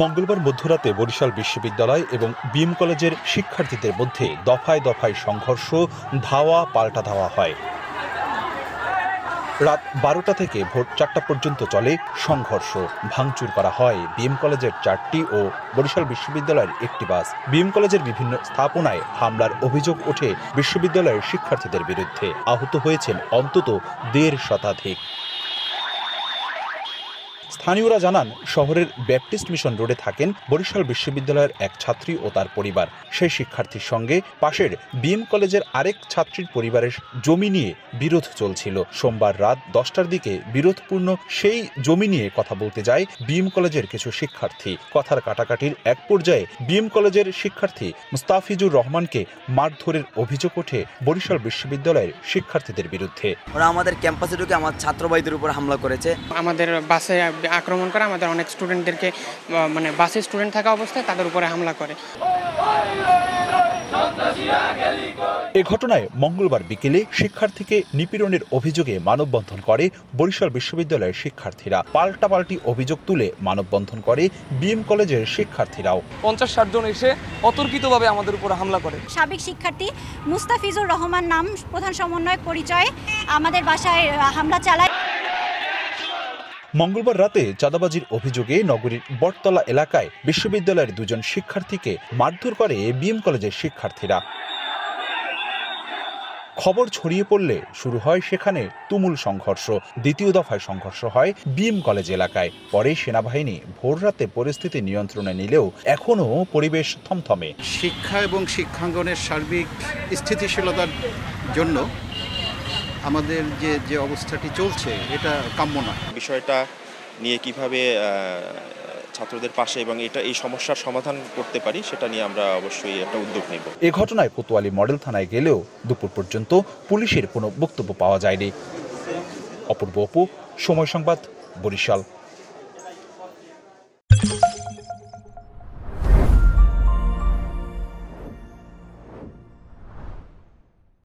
মঙ্গলবার মধ্যরাতে বরিশাল বিশ্ববিদ্যালয় এবং বিএম কলেজের শিক্ষার্থীদের মধ্যে দফায় দফায় সংঘর্ষ, ধাওয়া পাল্টা ধাওয়া হয়। রাত 12টা থেকে ভোর 4টা পর্যন্ত চলে সংঘর্ষ। ভাঙচুর করা হয় বিএম কলেজের 4টি ও বরিশাল বিশ্ববিদ্যালয়ের একটি বাস। বিএম কলেজের বিভিন্ন স্থাপনায় হামলার অভিযোগ ওঠে বিশ্ববিদ্যালয়ের শিক্ষার্থীদের বিরুদ্ধে। আহত হয়েছেন অন্তত 1.5 শতাধিক। স্থানীয়রা জানান, শহরের ব্যাপটিস্ট মিশন রোডে থাকেন বরিশাল বিশ্ববিদ্যালয়ের এক ছাত্রী ও তার পরিবার। সেই শিক্ষার্থীর সঙ্গে পাশের বিএম কলেজের আরেক ছাত্রীর পরিবারের জমি নিয়ে বিরোধ চলছিল। সোমবার রাত 10টার দিকে বিরোধপূর্ণ সেই জমি নিয়ে কথা বলতে যায় বিএম কলেজের কিছু শিক্ষার্থী। কথার কাটাকাটির এক পর্যায়ে বিএম কলেজের শিক্ষার্থী মুস্তাফিজুর রহমানকে মারধরের অভিযোগ ওঠে বরিশাল বিশ্ববিদ্যালয়ের শিক্ষার্থীদের বিরুদ্ধে। ওরা আমাদের ক্যাম্পাসে ঢুকে আমার ছাত্র ভাইদের উপর হামলা করেছে। আমাদের বাসে আক্রমণ করে, আমাদের অনেক স্টুডেন্টদেরকে মানে বাসে স্টুডেন্ট থাকা অবস্থায় তাদের উপরে হামলা করে। এ ঘটনায় মঙ্গলবার বিকেলে শিক্ষার্থীকে নিপীড়নের অভিযোগে মানববন্ধন করে বরিশাল বিশ্ববিদ্যালয়ের শিক্ষার্থীরা। পাল্টাপাল্টি অভিযোগ তুলে মানববন্ধন করে বিএম কলেজের শিক্ষার্থীরাও। 50-60 জন এসে অতর্কিতভাবে আমাদের উপর হামলা করে। সাবেক শিক্ষার্থী মুস্তাফিজুর রহমান নাম প্রধান সমন্বয়ক পরিচয়ে আমাদের বাসায় হামলা চালায়। মঙ্গলবার রাতে চাঁদাবাজির অভিযোগে নগরীর বটতলা এলাকায় বিশ্ববিদ্যালয়ের 2 জন শিক্ষার্থীকে মারধর করে বিএম কলেজের শিক্ষার্থীরা। খবর ছড়িয়ে পড়লে শুরু হয় সেখানে তুমুল সংঘর্ষ। দ্বিতীয় দফায় সংঘর্ষ হয় বিএম কলেজ এলাকায়। পরে সেনাবাহিনী ভোররাতে পরিস্থিতি নিয়ন্ত্রণে নিলেও এখনও পরিবেশ থমথমে। শিক্ষা এবং শিক্ষাঙ্গনের সার্বিক স্থিতিশীলতার জন্য আমাদের যে অবস্থাটি চলছে এটা কাম্য না। বিষয়টা নিয়ে কিভাবে ছাত্রদের পাশে এবং এই সমস্যার সমাধান করতে পারি সেটা নিয়ে আমরা অবশ্যই একটা উদ্যোগ নেব। এ ঘটনায় কোতোয়ালি মডেল থানায় গেলেও দুপুর পর্যন্ত পুলিশের কোনো বক্তব্য পাওয়া যায়নি। অপূর্ব অপু, সময় সংবাদ, বরিশাল।